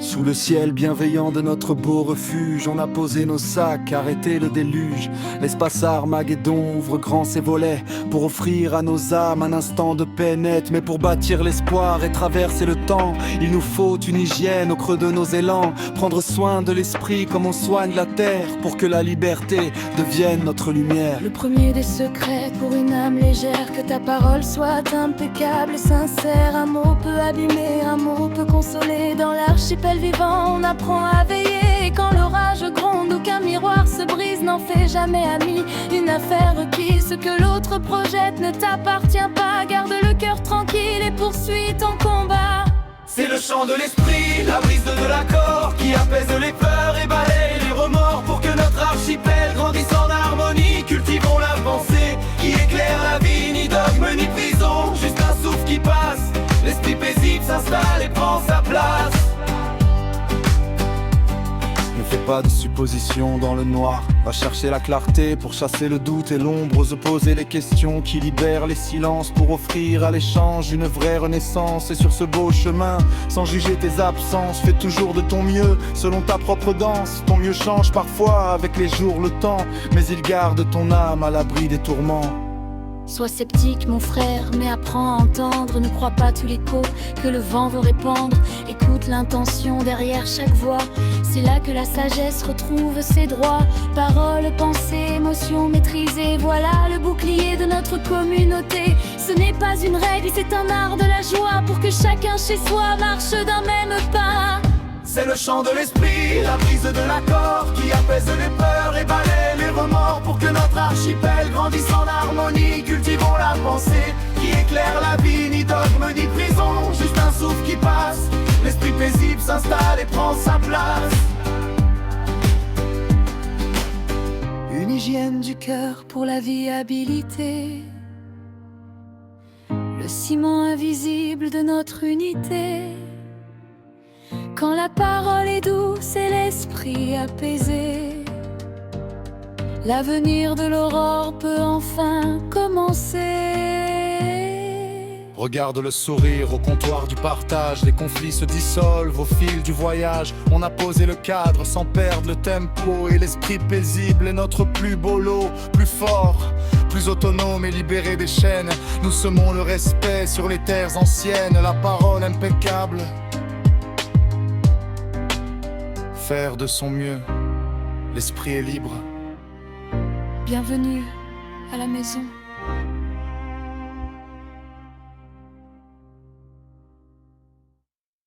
Sous le ciel bienveillant de notre beau refuge, on a posé nos sacs, arrêté le déluge. L'espace Armageddon ouvre grand ses volets pour offrir à nos âmes un instant de paix nette. Mais pour bâtir l'espoir et traverser le temps, il nous faut une hygiène au creux de nos élans. Prendre soin de l'esprit comme on soigne la terre, pour que la liberté devienne notre lumière. Le premier des secrets pour une âme légère, que ta parole soit impeccable et sincère. Un mot peut abîmer, un mot peut consoler. Dans l'archipel vivant, on apprend à veiller. Et quand l'orage gronde ou qu'un miroir se brise, n'en fais jamais ami une affaire requise. Ce que l'autre projette ne t'appartient pas. Garde le cœur tranquille et poursuis ton combat. C'est le chant de l'esprit, la brise de l'accord, qui apaise les peurs et balaye les remords. Pour que notre archipel grandisse en harmonie, cultivons la pensée qui éclaire la vie. Ni dogme ni prison, juste un souffle qui passe. L'esprit paisible s'installe et prend sa place. Ne fais pas de suppositions dans le noir. Va chercher la clarté pour chasser le doute et l'ombre. Ose poser les questions qui libèrent les silences, pour offrir à l'échange une vraie renaissance. Et sur ce beau chemin, sans juger tes absences, fais toujours de ton mieux selon ta propre danse. Ton mieux change parfois avec les jours, le temps, mais il garde ton âme à l'abri des tourments. Sois sceptique mon frère, mais apprends à entendre. Ne crois pas tout l'écho que le vent veut répandre. Écoute l'intention derrière chaque voix. C'est là que la sagesse retrouve ses droits. Paroles, pensées, émotions maîtrisées. Voilà le bouclier de notre communauté. Ce n'est pas une règle, c'est un art de la joie. Pour que chacun chez soi marche d'un même pas. C'est le chant de l'esprit, la brise de l'accord, qui apaise les peurs et balaie les remords. Pour que notre archipel grandisse en harmonie, cultivons la pensée qui éclaire la vie. Ni dogme ni prison, juste un souffle qui passe. L'esprit paisible s'installe et prend sa place. Une hygiène du cœur pour la viabilité, le ciment invisible de notre unité. Quand la parole est douce et l'esprit apaisé, l'avenir de l'aurore peut enfin commencer. Regarde le sourire au comptoir du partage. Les conflits se dissolvent au fil du voyage. On a posé le cadre sans perdre le tempo. Et l'esprit paisible est notre plus beau lot. Plus fort, plus autonome et libéré des chaînes. Nous semons le respect sur les terres anciennes. La parole impeccable, faire de son mieux, l'esprit est libre. Bienvenue à la maison.